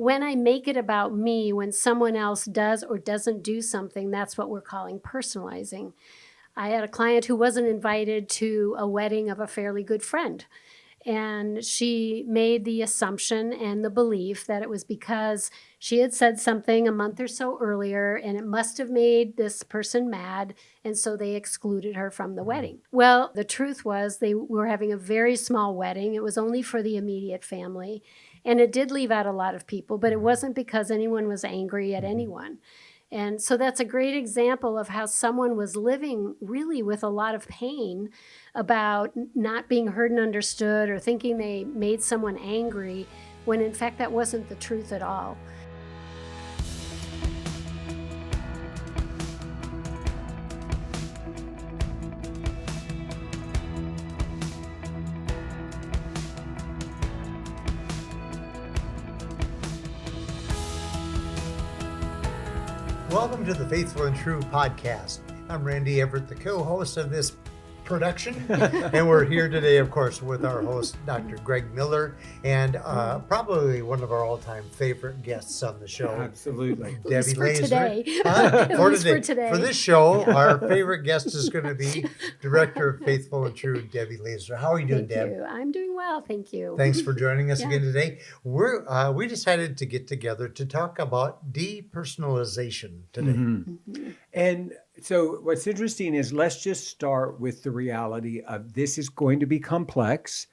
when I make it about me, when someone else does or doesn't do something, that's what we're calling personalizing. I had a client who wasn't invited to a wedding of a fairly good friend. And she made the assumption and the belief that it was because she had said something a month or so earlier and it must have made this person mad, and so they excluded her from the wedding. Well, the truth was they were having a very small wedding. It was only for the immediate family, and it did leave out a lot of people, but it wasn't because anyone was angry at anyone. And so that's a great example of how someone was living really with a lot of pain about not being heard and understood or thinking they made someone angry, when in fact that wasn't the truth at all. Welcome to the Faithful and True podcast. I'm Randy Everett, the co-host of this production, and we're here today, of course, with our host, Dr. Greg Miller, and probably one of our all-time favorite guests on the show. Absolutely. Debbie Laaser. For today. For this show, our favorite guest is going to be Director of Faithful and True, Debbie Laaser. How are you doing, Deb? Thank you. I'm doing well, thank you. Thanks for joining us again today. We decided to get together to talk about depersonalization today. Mm-hmm. And so what's interesting is, let's just start with the reality of this is going to be complex.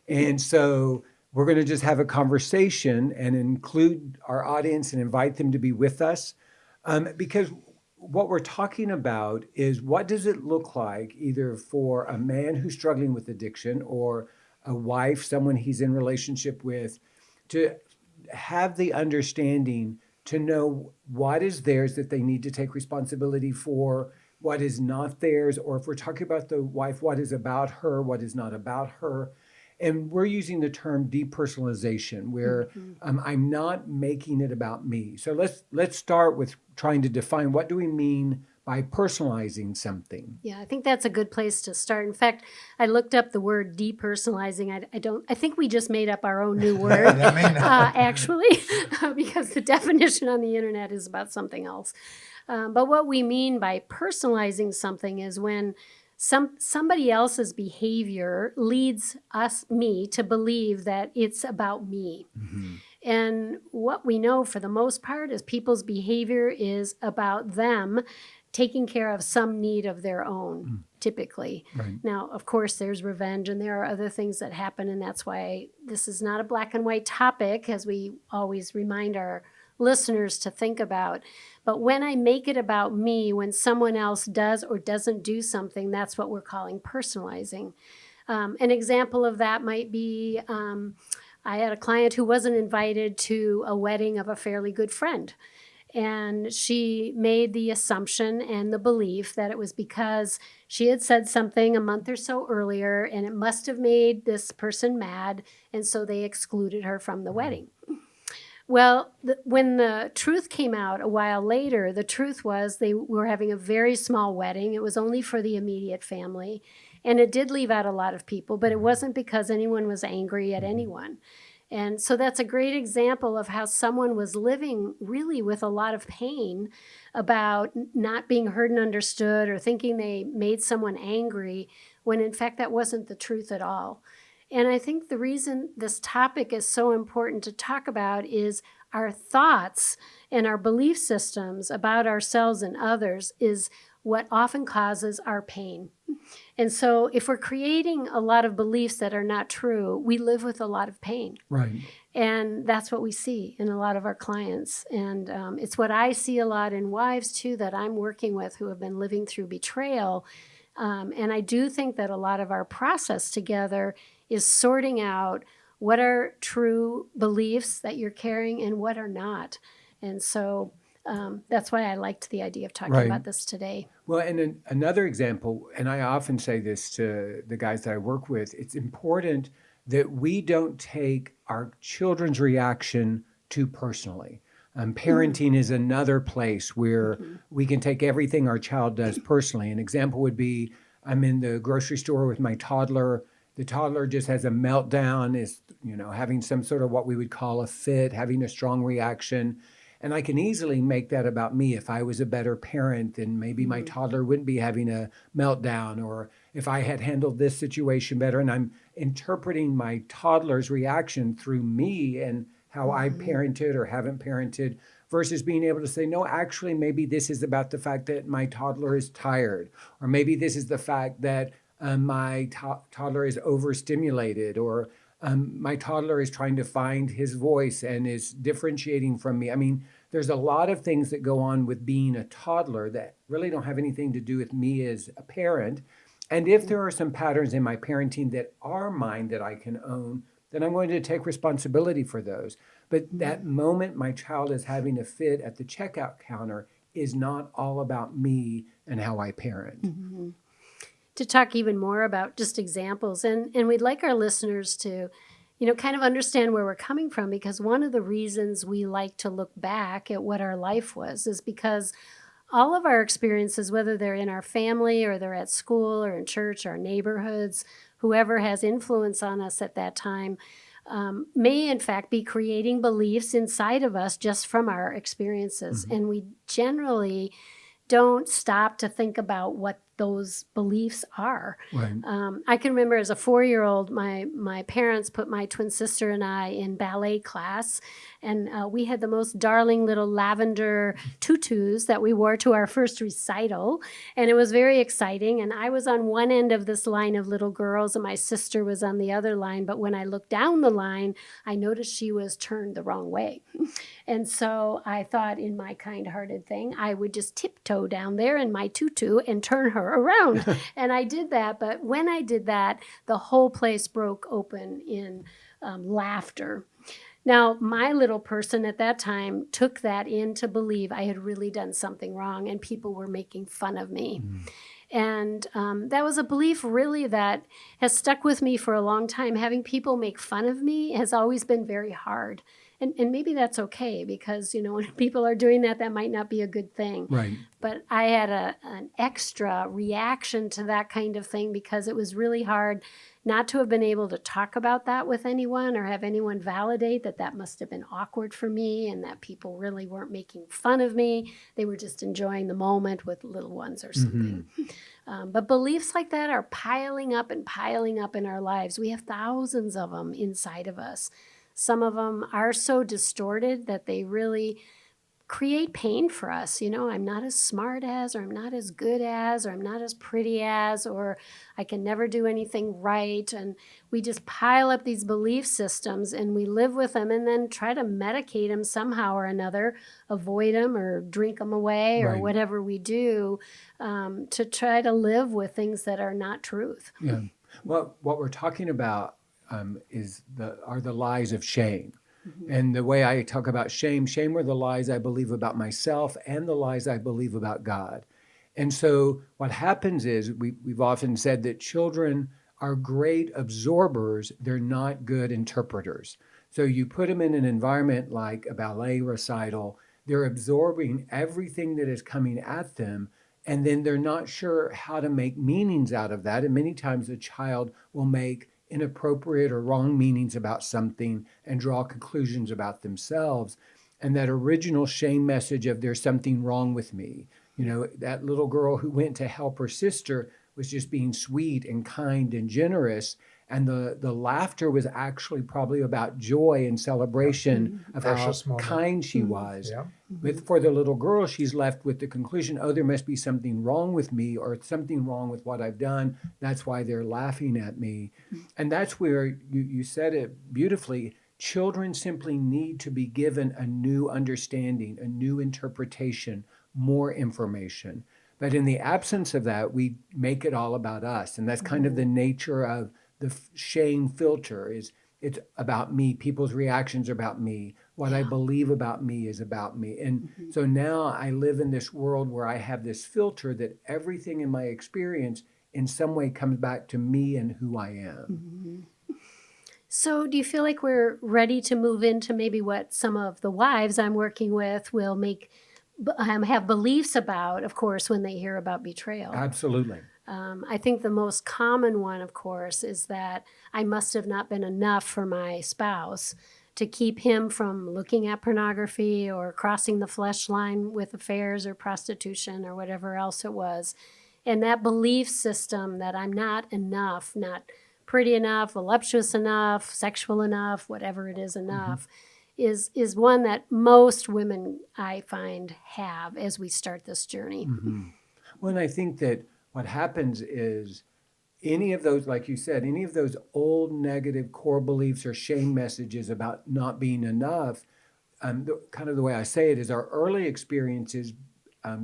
And so we're going to just have a conversation and include our audience and invite them to be with us. Because what we're talking about is, what does it look like either for a man who's struggling with addiction or a wife, someone he's in relationship with, to have the understanding to know what is theirs that they need to take responsibility for, what is not theirs, or if we're talking about the wife, what is about her, what is not about her. And we're using the term depersonalization, where I'm not making it about me. So let's start with trying to define, what do we mean by personalizing something? Yeah, I think that's a good place to start. In fact, I looked up the word depersonalizing. I think we just made up our own new word, actually, because the definition on the internet is about something else. But what we mean by personalizing something is when somebody else's behavior leads me to believe that it's about me. Mm-hmm. And what we know for the most part is people's behavior is about them taking care of some need of their own, typically. Right. Now, of course, there's revenge and there are other things that happen, and that's why this is not a black and white topic, as we always remind our listeners to think about. But when I make it about me, when someone else does or doesn't do something, that's what we're calling personalizing. An example of that might be, I had a client who wasn't invited to a wedding of a fairly good friend. And she made the assumption and the belief that it was because she had said something a month or so earlier and it must have made this person mad, and so they excluded her from the wedding. Well, when the truth came out a while later, the truth was they were having a very small wedding. It was only for the immediate family, and it did leave out a lot of people, but it wasn't because anyone was angry at anyone. And so that's a great example of how someone was living really with a lot of pain about not being heard and understood or thinking they made someone angry, when in fact that wasn't the truth at all. And I think the reason this topic is so important to talk about is our thoughts and our belief systems about ourselves and others is what often causes our pain. And so if we're creating a lot of beliefs that are not true, we live with a lot of pain. Right. And that's what we see in a lot of our clients. And it's what I see a lot in wives, too, that I'm working with who have been living through betrayal. And I do think that a lot of our process together is sorting out what are true beliefs that you're carrying and what are not. And so that's why I liked the idea of talking about this today. Well, and another example, and I often say this to the guys that I work with, it's important that we don't take our children's reaction too personally. Parenting is another place where we can take everything our child does personally. An example would be, I'm in the grocery store with my toddler, the toddler just has a meltdown, is, having some sort of what we would call a fit, having a strong reaction. And I can easily make that about me. If I was a better parent, then maybe my toddler wouldn't be having a meltdown, or if I had handled this situation better. And I'm interpreting my toddler's reaction through me and how I parented or haven't parented, versus being able to say, no, actually, maybe this is about the fact that my toddler is tired, or maybe this is the fact that my toddler is overstimulated, or my toddler is trying to find his voice and is differentiating from me. I mean, there's a lot of things that go on with being a toddler that really don't have anything to do with me as a parent. And if there are some patterns in my parenting that are mine that I can own, then I'm going to take responsibility for those. But that moment my child is having a fit at the checkout counter is not all about me and how I parent. Mm-hmm. To talk even more about just examples, and we'd like our listeners to, kind of understand where we're coming from, because one of the reasons we like to look back at what our life was is because all of our experiences, whether they're in our family or they're at school or in church, our neighborhoods, whoever has influence on us at that time, may in fact be creating beliefs inside of us just from our experiences. Mm-hmm. And we generally don't stop to think about what those beliefs are. Right. I can remember as a 4-year-old, my parents put my twin sister and I in ballet class, and we had the most darling little lavender tutus that we wore to our first recital, and it was very exciting. And I was on one end of this line of little girls, and my sister was on the other line. But when I looked down the line, I noticed she was turned the wrong way. And so I thought, in my kind-hearted thing, I would just tiptoe down there in my tutu and turn her around. And I did that. But when I did that, the whole place broke open in laughter. Now, my little person at that time took that in to believe I had really done something wrong and people were making fun of me. And that was a belief really that has stuck with me for a long time. Having people make fun of me has always been very hard. And maybe that's okay, because, when people are doing that, that might not be a good thing. Right. But I had an extra reaction to that kind of thing, because it was really hard not to have been able to talk about that with anyone or have anyone validate that must have been awkward for me and that people really weren't making fun of me. They were just enjoying the moment with little ones or something. Mm-hmm. But beliefs like that are piling up and piling up in our lives. We have thousands of them inside of us. Some of them are so distorted that they really create pain for us. I'm not as smart as, or I'm not as good as, or I'm not as pretty as, or I can never do anything right. And we just pile up these belief systems and we live with them and then try to medicate them somehow or another, avoid them or drink them away or whatever we do to try to live with things that are not truth. Yeah. Well, what we're talking about are the lies of shame. Mm-hmm. And the way I talk about shame are the lies I believe about myself and the lies I believe about God. And so what happens is we've often said that children are great absorbers. They're not good interpreters. So you put them in an environment like a ballet recital, they're absorbing everything that is coming at them, and then they're not sure how to make meanings out of that. And many times a child will make inappropriate or wrong meanings about something and draw conclusions about themselves. And that original shame message of there's something wrong with me. That little girl who went to help her sister was just being sweet and kind and generous. And the laughter was actually probably about joy and celebration of Precious how moment. kind she was. Yeah. For the little girl, she's left with the conclusion, there must be something wrong with me or something wrong with what I've done. That's why they're laughing at me. And that's where you said it beautifully. Children simply need to be given a new understanding, a new interpretation, more information. But in the absence of that, we make it all about us. And that's kind of the nature of the shame filter. It's about me. People's reactions are about me. What I believe about me is about me. And so now I live in this world where I have this filter that everything in my experience in some way comes back to me and who I am. So do you feel like we're ready to move into maybe what some of the wives I'm working with will have beliefs about, of course, when they hear about betrayal? Absolutely. I think the most common one, of course, is that I must have not been enough for my spouse to keep him from looking at pornography or crossing the flesh line with affairs or prostitution or whatever else it was. And that belief system that I'm not enough, not pretty enough, voluptuous enough, sexual enough, whatever it is enough, is one that most women, I find, have as we start this journey. Well, and I think that what happens is any of those, like you said, any of those old negative core beliefs or shame messages about not being enough, kind of the way I say it is our early experiences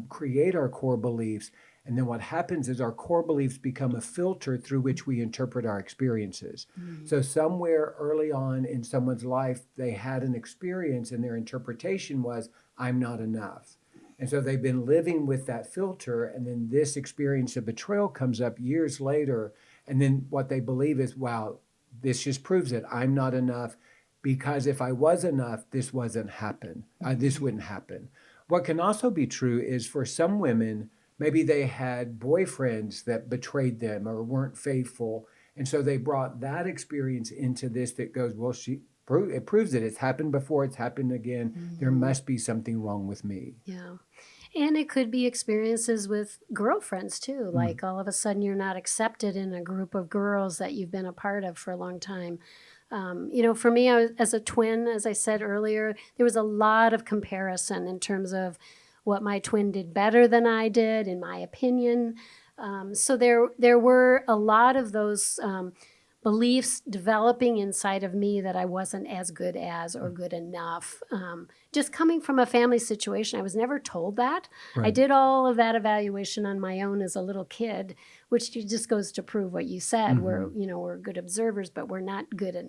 create our core beliefs. And then what happens is our core beliefs become a filter through which we interpret our experiences. So somewhere early on in someone's life, they had an experience and their interpretation was, I'm not enough. And so they've been living with that filter, and then this experience of betrayal comes up years later, and then what they believe is, wow, this just proves it. I'm not enough, because if I was enough, this wouldn't happen. What can also be true is for some women, maybe they had boyfriends that betrayed them or weren't faithful, and so they brought that experience into this that goes, well, it proves it. It's happened before. It's happened again. There must be something wrong with me. Yeah. And it could be experiences with girlfriends too. Like all of a sudden you're not accepted in a group of girls that you've been a part of for a long time. For me, as a twin, as I said earlier, there was a lot of comparison in terms of what my twin did better than I did, in my opinion. So there were a lot of those beliefs developing inside of me that I wasn't as good as or good enough. Just coming from a family situation, I was never told that. Right. I did all of that evaluation on my own as a little kid, which just goes to prove what you said. We're good observers, but we're not good at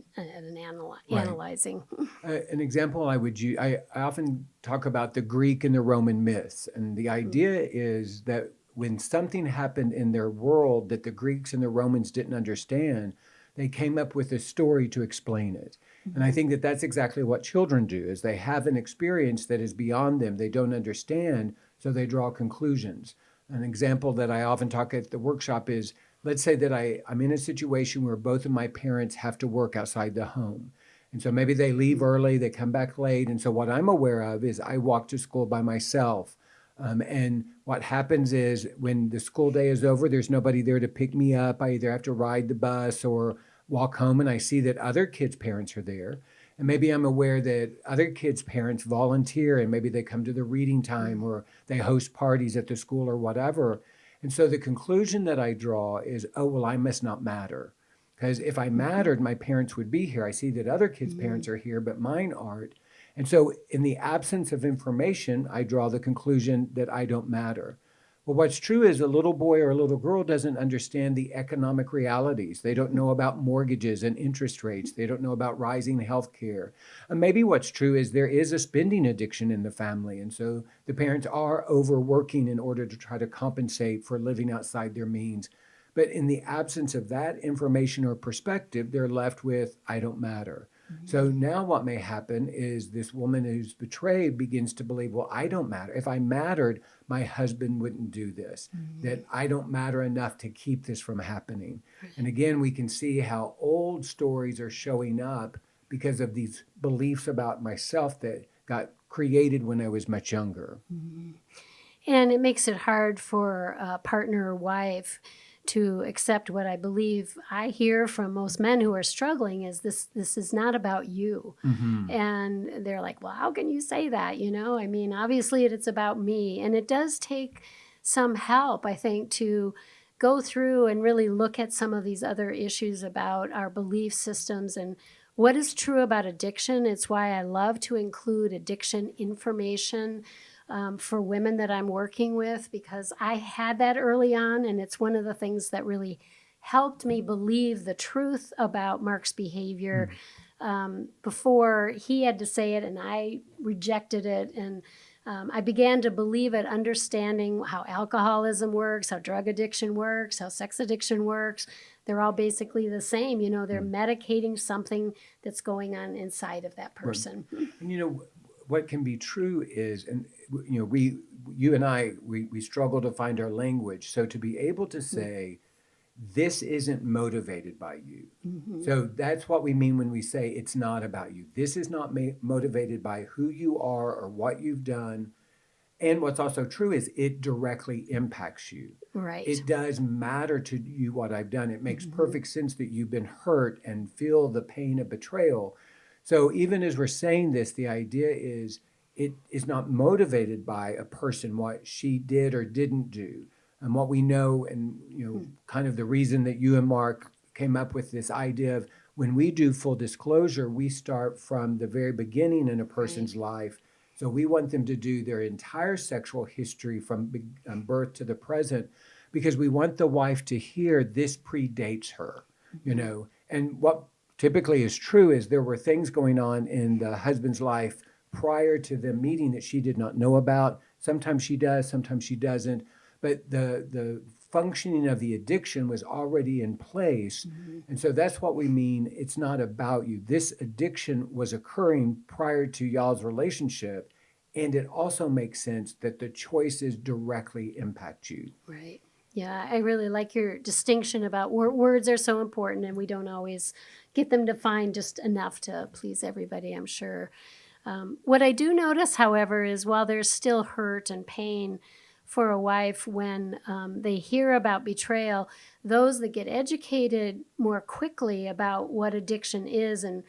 analyzing. An example I would use, I often talk about the Greek and the Roman myths. And the idea is that when something happened in their world that the Greeks and the Romans didn't understand, they came up with a story to explain it. And I think that that's exactly what children do, is they have an experience that is beyond them. They don't understand, so they draw conclusions. An example that I often talk at the workshop is, let's say that I'm in a situation where both of my parents have to work outside the home. And so maybe they leave early, they come back late. And so what I'm aware of is I walk to school by myself. And what happens is when the school day is over, there's nobody there to pick me up. I either have to ride the bus or walk home, and I see that other kids' parents are there. And maybe I'm aware that other kids' parents volunteer, and maybe they come to the reading time or they host parties at the school or whatever. And so the conclusion that I draw is, oh, well, I must not matter. Because if I mattered, my parents would be here. I see that other kids' parents are here, but mine aren't. And so in the absence of information, I draw the conclusion that I don't matter. Well, what's true is a little boy or a little girl doesn't understand the economic realities. They don't know about mortgages and interest rates. They don't know about rising health care. And maybe what's true is there is a spending addiction in the family. And so the parents are overworking in order to try to compensate for living outside their means. But in the absence of that information or perspective, they're left with, I don't matter. So now what may happen is this woman who's betrayed begins to believe, well, I don't matter. If I mattered, my husband wouldn't do this, that I don't matter enough to keep this from happening. And again, we can see how old stories are showing up because of these beliefs about myself that got created when I was much younger. And it makes it hard for a partner or wife to accept what I believe I hear from most men who are struggling is this is not about you. And they're like, well, how can you say that? I mean, obviously it's about me. And it does take some help, I think, to go through and really look at some of these other issues about our belief systems and what is true about addiction. It's why I love to include addiction information for women that I'm working with, because I had that early on, and it's one of the things that really helped me believe the truth about Mark's behavior before he had to say it, and I rejected it, and I began to believe it, understanding how alcoholism works, how drug addiction works, how sex addiction works. They're all basically the same. They're medicating something that's going on inside of that person. And what can be true is, and you and I, we struggle to find our language. So to be able to say, this isn't motivated by you. So that's what we mean when we say it's not about you. This is not motivated by who you are or what you've done. And what's also true is it directly impacts you. Right. It does matter to you what I've done. It makes perfect sense that you've been hurt and feel the pain of betrayal. So even as we're saying this, the idea is it is not motivated by a person, what she did or didn't do. And what we know, and kind of the reason that you and Mark came up with this idea of when we do full disclosure, we start from the very beginning in a person's life. So we want them to do their entire sexual history from birth to the present, because we want the wife to hear this predates her, And what typically is true is there were things going on in the husband's life prior to the meeting that she did not know about. Sometimes she does, sometimes she doesn't. But the functioning of the addiction was already in place. And so that's what we mean. It's not about you. This addiction was occurring prior to y'all's relationship. And it also makes sense that the choices directly impact you. Right. Yeah, I really like your distinction about words are so important, and we don't always get them defined just enough to please everybody, I'm sure. What I do notice, however, is while there's still hurt and pain for a wife when they hear about betrayal, those that get educated more quickly about what addiction is and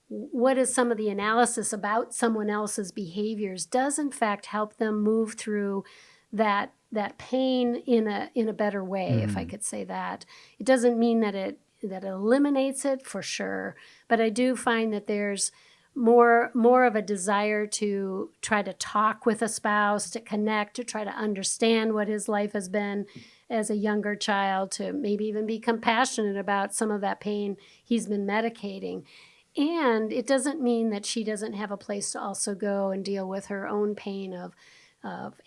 what is some of the analysis about someone else's behaviors does in fact help them move through that pain in a better way, if I could say that. It doesn't mean that it eliminates it for sure, but I do find that there's more of a desire to try to talk with a spouse, to connect, to try to understand what his life has been as a younger child, to maybe even be compassionate about some of that pain he's been medicating. And it doesn't mean that she doesn't have a place to also go and deal with her own pain of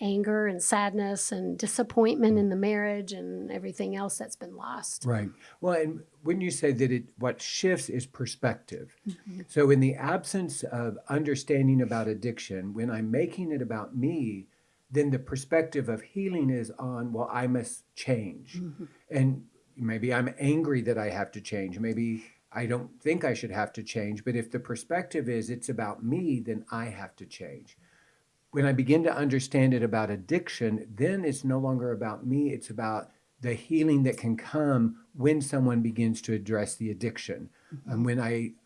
anger and sadness and disappointment in the marriage and everything else that's been lost. Right. Well, and when you say that what shifts is perspective. So in the absence of understanding about addiction, when I'm making it about me, then the perspective of healing is on, well, I must change. And maybe I'm angry that I have to change. Maybe I don't think I should have to change. But if the perspective is it's about me, then I have to change. When I begin to understand it about addiction, then it's no longer about me. It's about the healing that can come when someone begins to address the addiction. And when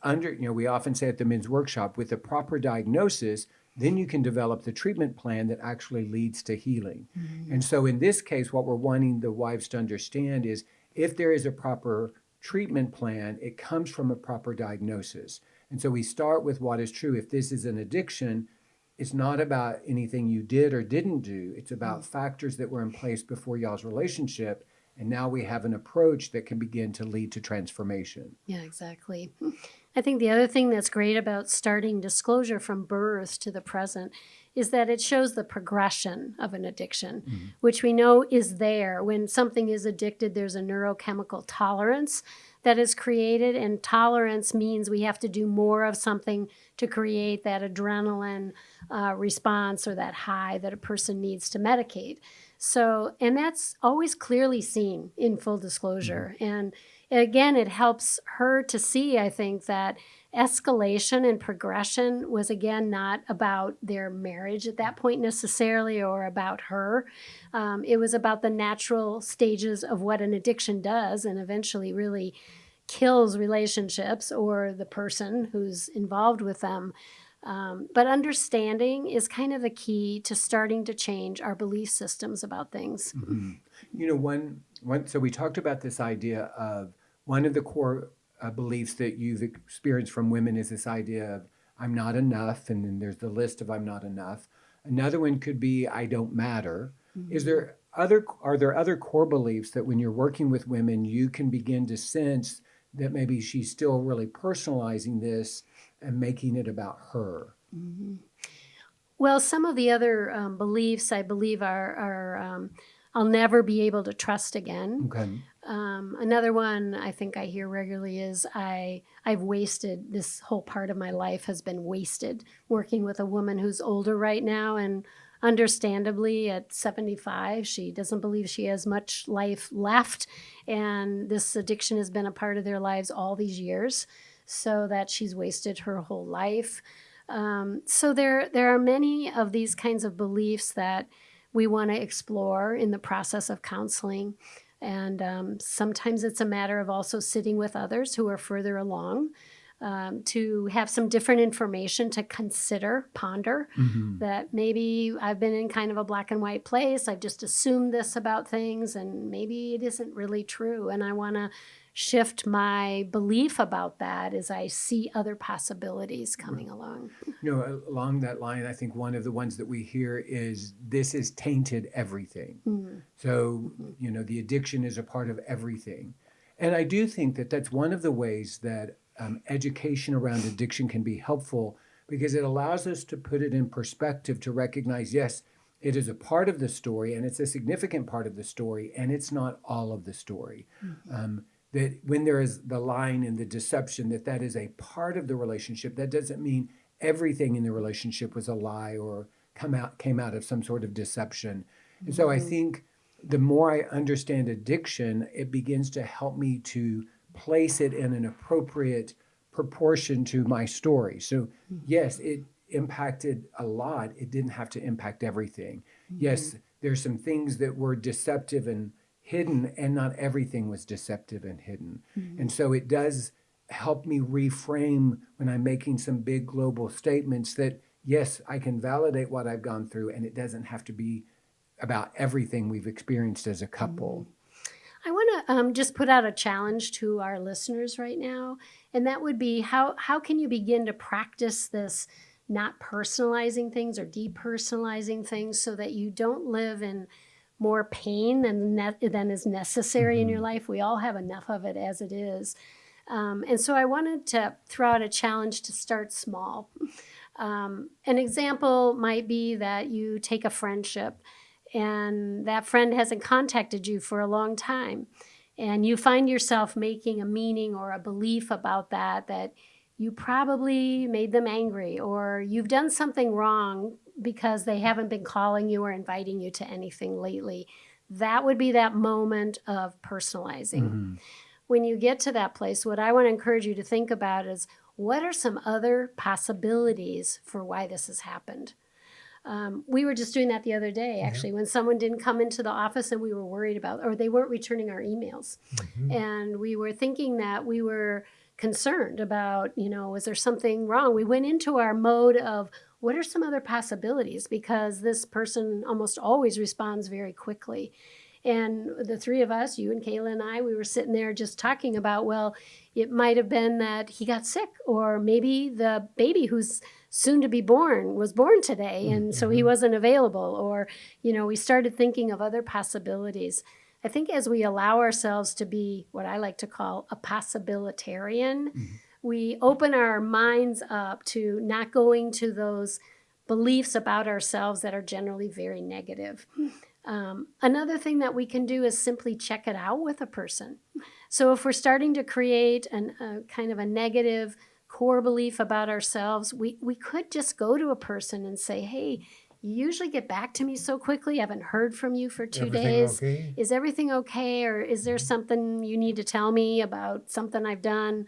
we often say at the men's workshop, with the proper diagnosis, then you can develop the treatment plan that actually leads to healing. And so in this case, what we're wanting the wives to understand is if there is a proper treatment plan, it comes from a proper diagnosis. And so we start with what is true. If this is an addiction, it's not about anything you did or didn't do. It's about factors that were in place before y'all's relationship. And now we have an approach that can begin to lead to transformation. Yeah, exactly. I think the other thing that's great about starting disclosure from birth to the present is that it shows the progression of an addiction, which we know is there. When something is addicted, there's a neurochemical tolerance that is created, and tolerance means we have to do more of something to create that adrenaline response or that high that a person needs to medicate. So, and that's always clearly seen in full disclosure. And again, it helps her to see, I think, that escalation and progression was, again, not about their marriage at that point necessarily or about her. It was about the natural stages of what an addiction does and eventually really kills relationships or the person who's involved with them. But understanding is kind of the key to starting to change our belief systems about things. So we talked about this idea of one of the core beliefs that you've experienced from women is this idea of I'm not enough, and then there's the list of I'm not enough. Another one could be I don't matter. Are there other core beliefs that when you're working with women, you can begin to sense that maybe she's still really personalizing this and making it about her? Well, some of the other beliefs, I believe, are I'll never be able to trust again. Okay. Another one I think I hear regularly is I've wasted, this whole part of my life has been wasted working with a woman who's older right now, and understandably, at 75, she doesn't believe she has much life left. And this addiction has been a part of their lives all these years, so that she's wasted her whole life. So there are many of these kinds of beliefs that we want to explore in the process of counseling. And sometimes it's a matter of also sitting with others who are further along, to have some different information to consider, ponder, that maybe I've been in kind of a black and white place. I've just assumed this about things, and maybe it isn't really true. And I want to shift my belief about that as I see other possibilities coming along. Along that line, I think one of the ones that we hear is this has tainted everything. So, the addiction is a part of everything. And I do think that that's one of the ways that education around addiction can be helpful, because it allows us to put it in perspective, to recognize, yes, it is a part of the story, and it's a significant part of the story, and it's not all of the story. That when there is the line and the deception, that is a part of the relationship, that doesn't mean everything in the relationship was a lie or came out of some sort of deception. And so I think the more I understand addiction, it begins to help me to place it in an appropriate proportion to my story. So yes, it impacted a lot. It didn't have to impact everything. Yes, there's some things that were deceptive and hidden, and not everything was deceptive and hidden. And so it does help me reframe when I'm making some big global statements that, yes, I can validate what I've gone through, and it doesn't have to be about everything we've experienced as a couple. I want to just put out a challenge to our listeners right now, and that would be how can you begin to practice this not personalizing things or depersonalizing things, so that you don't live in more pain than is necessary in your life. We all have enough of it as it is. And so I wanted to throw out a challenge to start small. An example might be that you take a friendship, and that friend hasn't contacted you for a long time, and you find yourself making a meaning or a belief about that you probably made them angry, or you've done something wrong because they haven't been calling you or inviting you to anything lately. That would be that moment of personalizing. When you get to that place, what I want to encourage you to think about is, what are some other possibilities for why this has happened? We were just doing that the other day, actually, when someone didn't come into the office and we were worried about, or they weren't returning our emails. And we were thinking that we were concerned about, was there something wrong? We went into our mode of, what are some other possibilities? Because this person almost always responds very quickly. And the three of us, you and Kayla and I, we were sitting there just talking about, well, it might have been that he got sick, or maybe the baby who's soon to be born was born today, and so he wasn't available. Or, we started thinking of other possibilities. I think as we allow ourselves to be what I like to call a possibilitarian, we open our minds up to not going to those beliefs about ourselves that are generally very negative. Another thing that we can do is simply check it out with a person. So if we're starting to create a kind of a negative core belief about ourselves, we could just go to a person and say, hey, you usually get back to me so quickly. I haven't heard from you for 2 days. Okay? Is everything okay? Or is there something you need to tell me about something I've done?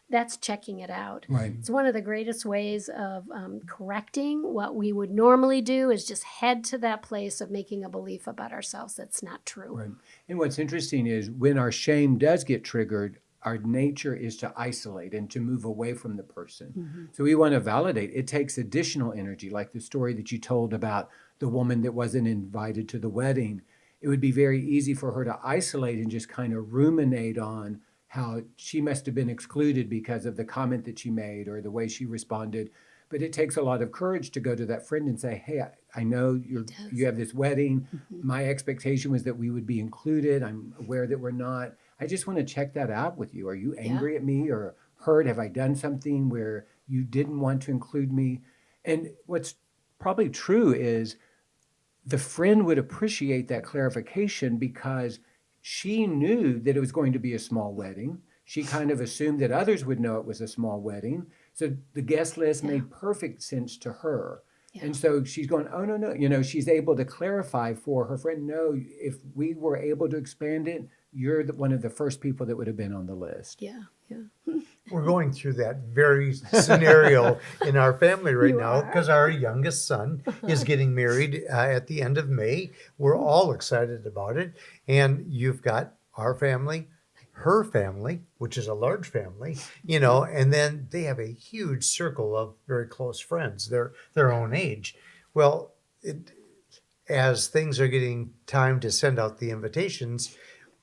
That's checking it out. Right. It's one of the greatest ways of correcting what we would normally do, is just head to that place of making a belief about ourselves that's not true. Right. And what's interesting is when our shame does get triggered, our nature is to isolate and to move away from the person. So we want to validate. It takes additional energy, like the story that you told about the woman that wasn't invited to the wedding. It would be very easy for her to isolate and just kind of ruminate on how she must have been excluded because of the comment that she made or the way she responded. But it takes a lot of courage to go to that friend and say, hey, I know you have this wedding. My expectation was that we would be included. I'm aware that we're not. I just want to check that out with you. Are you angry at me or hurt? Have I done something where you didn't want to include me? And what's probably true is the friend would appreciate that clarification, because she knew that it was going to be a small wedding. She kind of assumed that others would know it was a small wedding. So the guest list made perfect sense to her. And so she's going, oh, no, no. You know, she's able to clarify for her friend, no, if we were able to expand it, you're one of the first people that would have been on the list. Yeah. We're going through that very scenario in our family right You now are? because our youngest son is getting married at the end of May. We're all excited about it. And you've got our family, her family, which is a large family, you know, and then they have a huge circle of very close friends, their own age. Well, as things are getting time to send out the invitations,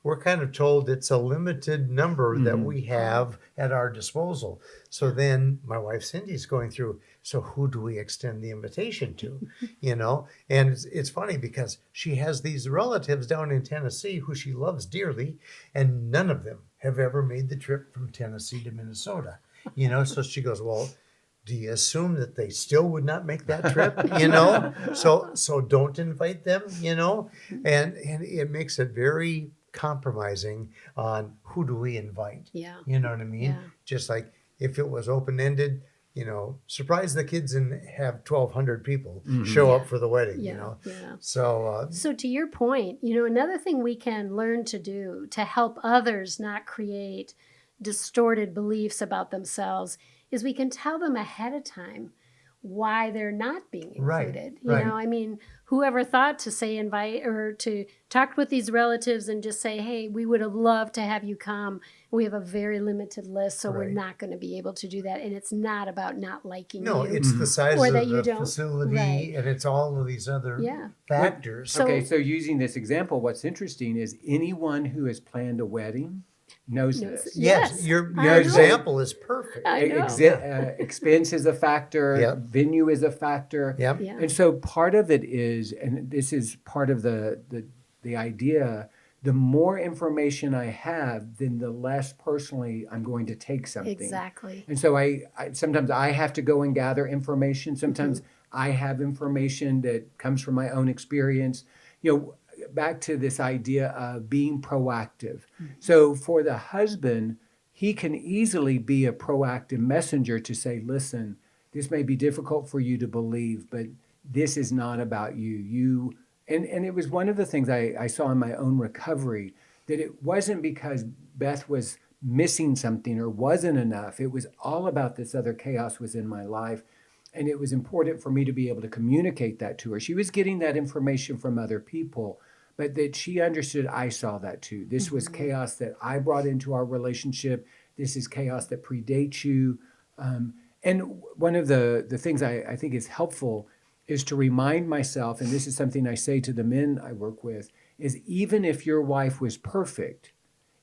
we're kind of told it's a limited number that we have at our disposal. So then my wife Cindy's going through, so who do we extend the invitation to? You know, and it's funny because she has these relatives down in Tennessee who she loves dearly, and none of them have ever made the trip from Tennessee to Minnesota. You know, so she goes, well, do you assume that they still would not make that trip? You know, so don't invite them. You know, and it makes it very compromising on who do we invite. Yeah. You know what I mean? Yeah. Just like if it was open-ended, you know, surprise the kids and have 1,200 people show up for the wedding. You know, so to your point, you know, another thing we can learn to do to help others not create distorted beliefs about themselves is we can tell them ahead of time why they're not being included. You know, I mean, whoever thought to say invite or to talk with these relatives and just say, hey, we would have loved to have you come. We have a very limited list, so we're not going to be able to do that. And it's not about not liking you. No, it's the size Or of that you the don't- facility, and it's all of these other factors. So- Okay, so using this example, what's interesting is anyone who has planned a wedding knows this. Yes, your I know. example is perfect. I know. Expense is a factor. Yep. Venue is a factor. Yep. Yeah. And so part of it is, and this is part of the idea, the more information I have, then the less personally I'm going to take something. Exactly. And so I sometimes I have to go and gather information. Sometimes I have information that comes from my own experience. You know, back to this idea of being proactive. So for the husband, he can easily be a proactive messenger to say, listen, this may be difficult for you to believe, but this is not about you. And it was one of the things I saw in my own recovery, that it wasn't because Beth was missing something or wasn't enough. It was all about this other chaos was in my life. And it was important for me to be able to communicate that to her. She was getting that information from other people, but that she understood I saw that too. This was chaos that I brought into our relationship. This is chaos that predates you. And one of the things I think is helpful is to remind myself, and this is something I say to the men I work with, is even if your wife was perfect,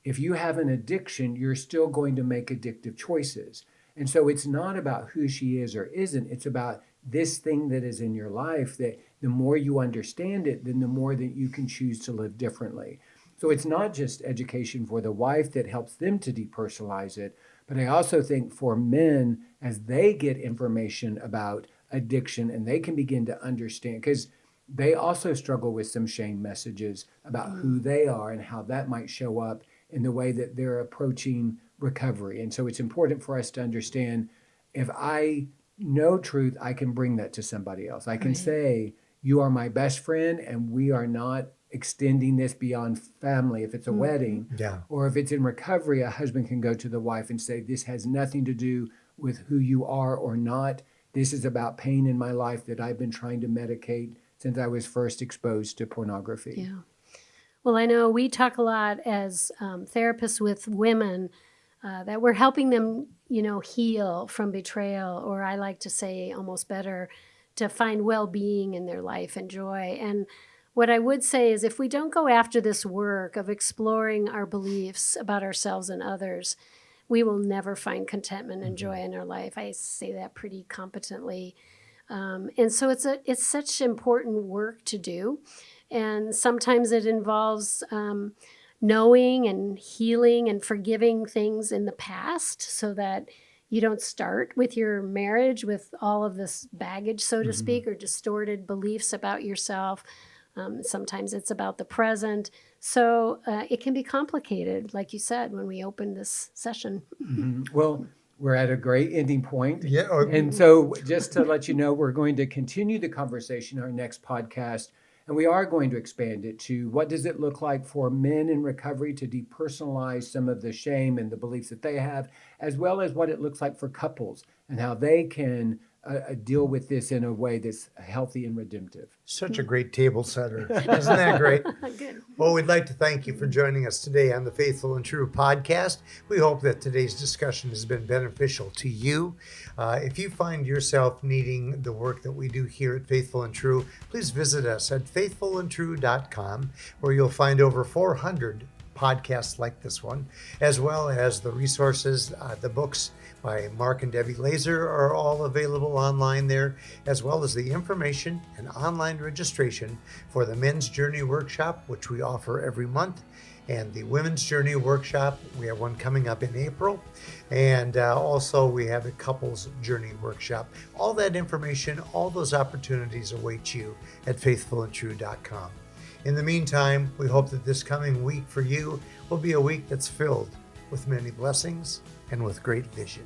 if you have an addiction, you're still going to make addictive choices. And so it's not about who she is or isn't. It's about this thing that is in your life, that the more you understand it, then the more that you can choose to live differently. So it's not just education for the wife that helps them to depersonalize it, but I also think for men, as they get information about addiction and they can begin to understand, because they also struggle with some shame messages about who they are and how that might show up in the way that they're approaching recovery. And so it's important for us to understand, if I know truth, I can bring that to somebody else. I can say, you are my best friend and we are not extending this beyond family. If it's a wedding, or if it's in recovery, a husband can go to the wife and say, this has nothing to do with who you are or not. This is about pain in my life that I've been trying to medicate since I was first exposed to pornography. Yeah. Well, I know we talk a lot as therapists with women that we're helping them, you know, heal from betrayal, or I like to say almost better, to find well-being in their life and joy. And what I would say is, if we don't go after this work of exploring our beliefs about ourselves and others, we will never find contentment and joy in our life. I say that pretty competently. And so it's such important work to do. And sometimes it involves knowing and healing and forgiving things in the past so that you don't start with your marriage with all of this baggage, so to speak, or distorted beliefs about yourself. Sometimes it's about the present. So it can be complicated, like you said, when we open this session. Well, we're at a great ending point. Yeah. And so just to let you know, we're going to continue the conversation in our next podcast. And we are going to expand it to what does it look like for men in recovery to depersonalize some of the shame and the beliefs that they have, as well as what it looks like for couples and how they can deal with this in a way that's healthy and redemptive. Such a great table setter. Isn't that great? Good. Well, we'd like to thank you for joining us today on the Faithful and True podcast. We hope that today's discussion has been beneficial to you. If you find yourself needing the work that we do here at Faithful and True, please visit us at faithfulandtrue.com, where you'll find over 400 podcasts like this one, as well as the resources, the books by Mark and Debbie Laaser are all available online there, as well as the information and online registration for the Men's Journey Workshop, which we offer every month, and the Women's Journey Workshop. We have one coming up in April, and also we have a Couples Journey Workshop. All that information, all those opportunities await you at faithfulandtrue.com. In the meantime, we hope that this coming week for you will be a week that's filled with many blessings and with great vision.